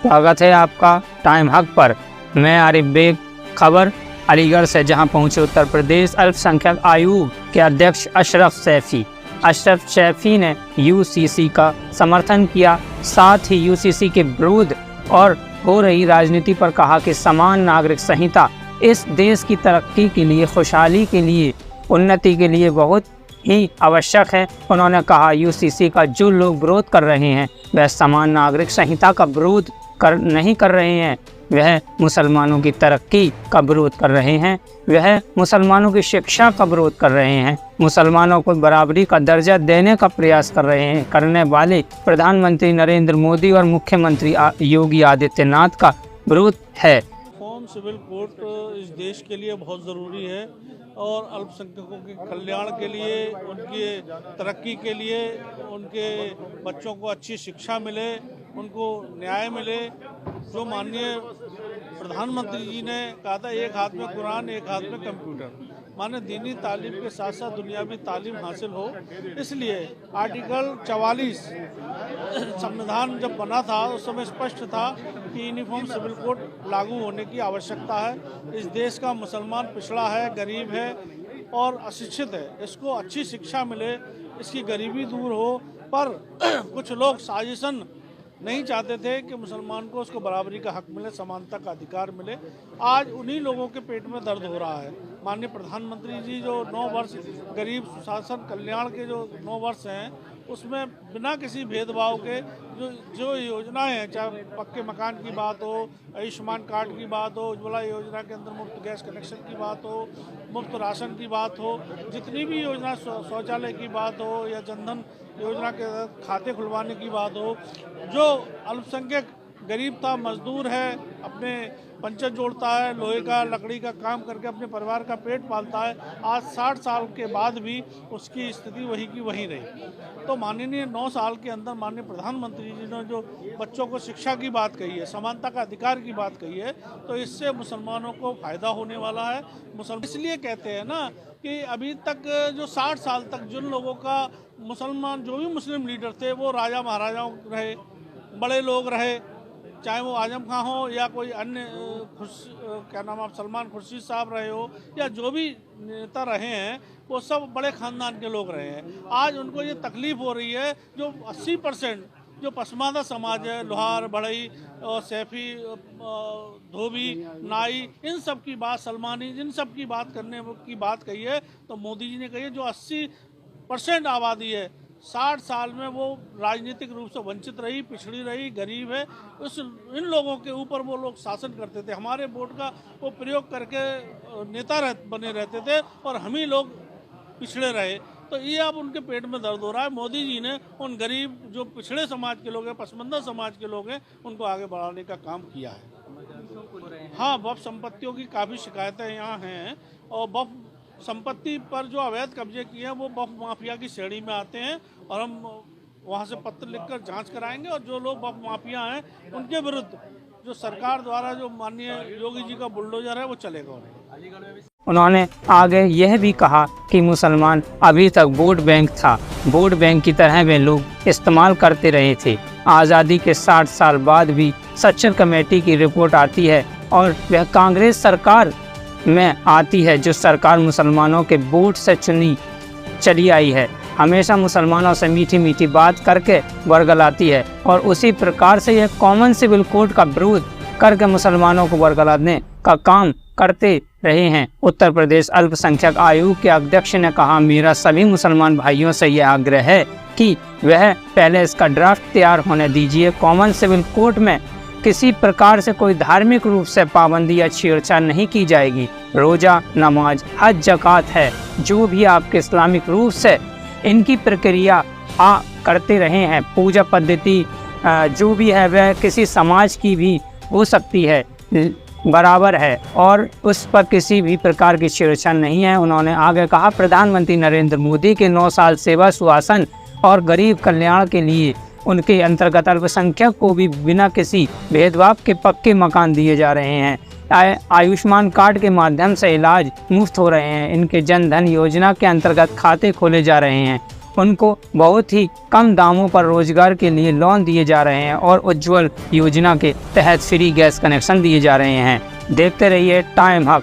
स्वागत है आपका टाइम हक पर। मैं आरिफ बेग, खबर अलीगढ़ से, जहां पहुंचे उत्तर प्रदेश अल्पसंख्यक आयोग के अध्यक्ष अशरफ सैफी ने यूसीसी का समर्थन किया। साथ ही यूसीसी के विरोध और हो रही राजनीति पर कहा कि समान नागरिक संहिता इस देश की तरक्की के लिए, खुशहाली के लिए, उन्नति के लिए बहुत ही आवश्यक है। उन्होंने कहा यूसीसी का जो लोग विरोध कर रहे हैं वह समान नागरिक संहिता का विरोध नहीं कर रहे हैं, वह मुसलमानों की तरक्की का विरोध कर रहे हैं, वह मुसलमानों की शिक्षा का विरोध कर रहे हैं, मुसलमानों को बराबरी का दर्जा देने का प्रयास करने वाले प्रधानमंत्री नरेंद्र मोदी और मुख्यमंत्री योगी आदित्यनाथ का विरोध है। यूनिफॉर्म सिविल कोड इस देश के लिए बहुत ज़रूरी है और अल्पसंख्यकों के कल्याण के लिए, उनकी तरक्की के लिए, उनके बच्चों को अच्छी शिक्षा मिले, उनको न्याय मिले। जो माननीय प्रधानमंत्री जी ने कहा था, एक हाथ में कुरान एक हाथ में कंप्यूटर, माने दीनी तालीम के साथ साथ दुनियावी तालीम हासिल हो। इसलिए आर्टिकल 44 संविधान जब बना था उस समय स्पष्ट था कि यूनिफॉर्म सिविल कोड लागू होने की आवश्यकता है। इस देश का मुसलमान पिछड़ा है, गरीब है और अशिक्षित है, इसको अच्छी शिक्षा मिले, इसकी गरीबी दूर हो। पर कुछ लोग साजिशन नहीं चाहते थे कि मुसलमान को उसको बराबरी का हक मिले, समानता का अधिकार मिले। आज उन्हीं लोगों के पेट में दर्द हो रहा है। माननीय प्रधानमंत्री जी जो 9 वर्ष गरीब सुशासन कल्याण के जो 9 वर्ष हैं, उसमें बिना किसी भेदभाव के जो योजनाएं हैं, चाहे पक्के मकान की बात हो, आयुष्मान कार्ड की बात हो, उज्ज्वला योजना के अंदर मुफ्त गैस कनेक्शन की बात हो, मुफ्त राशन की बात हो, जितनी भी योजना, शौचालय की बात हो या जनधन योजना के तहत खाते खुलवाने की बात हो, जो अल्पसंख्यक गरीब था, मजदूर है, अपने पंचर जोड़ता है, लोहे का लकड़ी का काम करके अपने परिवार का पेट पालता है, आज 60 साल के बाद भी उसकी स्थिति वही की वही रही। तो माननीय 9 साल के अंदर माननीय प्रधानमंत्री जी ने जो बच्चों को शिक्षा की बात कही है, समानता का अधिकार की बात कही है, तो इससे मुसलमानों को फ़ायदा होने वाला है। इसलिए कहते हैं ना कि अभी तक जो 60 साल तक जिन लोगों का मुसलमान, जो भी मुस्लिम लीडर थे, वो राजा महाराजाओं रहे, बड़े लोग रहे, चाहे वो आजम खां हो या कोई अन्य सलमान खुर्शीद साहब रहे हो, या जो भी नेता रहे हैं, वो सब बड़े ख़ानदान के लोग रहे हैं। आज उनको ये तकलीफ़ हो रही है, जो 80% जो पसमानदा समाज है, लोहार, बढ़ई और सैफी, धोबी, नाई, इन सब की बात, सलमानी, इन सब की बात करने की बात कही है। तो मोदी जी ने कही है, जो 80% आबादी है, 60 साल में वो राजनीतिक रूप से वंचित रही, पिछड़ी रही, गरीब है, इन लोगों के ऊपर वो लोग शासन करते थे। हमारे वोट का वो प्रयोग करके नेता बने रहते थे और हम ही लोग पिछड़े रहे। तो ये अब उनके पेट में दर्द हो रहा है। मोदी जी ने उन गरीब, जो पिछड़े समाज के लोग हैं, पसमानदा समाज के लोग हैं, उनको आगे बढ़ाने का काम किया है। हाँ, वक्फ संपत्तियों की काफ़ी शिकायतें यहाँ हैं और वक्फ संपत्ति पर जो अवैध कब्जे किए हैं वो वक्फ माफिया की श्रेणी में आते हैं और हम वहाँ से पत्र लिखकर जांच कराएंगे और जो लोग वक्फ माफिया हैं उनके विरुद्ध जो सरकार द्वारा जो माननीय योगी जी का बुलडोजर है वो चलेगा। उन्होंने आगे यह भी कहा कि मुसलमान अभी तक वोट बैंक था, वोट बैंक की तरह वे लोग इस्तेमाल करते रहे थे। आज़ादी के 60 साल बाद भी सच्चर कमेटी की रिपोर्ट आती है और वह कांग्रेस सरकार में आती है, जो सरकार मुसलमानों के वोट से चली आई है, हमेशा मुसलमानों से मीठी मीठी बात करके वर्गलाती है और उसी प्रकार से यह कॉमन सिविल कोड का विरोध करके मुसलमानों को वर्गलाने का काम करते रहे हैं। उत्तर प्रदेश अल्पसंख्यक आयोग के अध्यक्ष ने कहा, मेरा सभी मुसलमान भाइयों से यह आग्रह है कि वह पहले इसका ड्राफ्ट तैयार होने दीजिए। कॉमन सिविल कोड में किसी प्रकार से कोई धार्मिक रूप से पाबंदी या छेड़छाड़ नहीं की जाएगी। रोज़ा, नमाज, हज, ज़कात है, जो भी आपके इस्लामिक रूप से इनकी प्रक्रिया करते रहे हैं, पूजा पद्धति जो भी है वह किसी समाज की भी हो सकती है, बराबर है और उस पर किसी भी प्रकार की छेड़छाड़ नहीं है। उन्होंने आगे कहा, प्रधानमंत्री नरेंद्र मोदी के 9 साल सेवा, सुशासन और गरीब कल्याण के लिए उनके अंतर्गत अल्पसंख्यक को भी बिना किसी भेदभाव के पक्के मकान दिए जा रहे हैं। आयुष्मान कार्ड के माध्यम से इलाज मुफ्त हो रहे हैं। इनके जन धन योजना के अंतर्गत खाते खोले जा रहे हैं उनको बहुत ही कम दामों पर रोजगार के लिए लोन दिए जा रहे हैं और उज्ज्वल योजना के तहत फ्री गैस कनेक्शन दिए जा रहे हैं। देखते रहिए टाइम हब।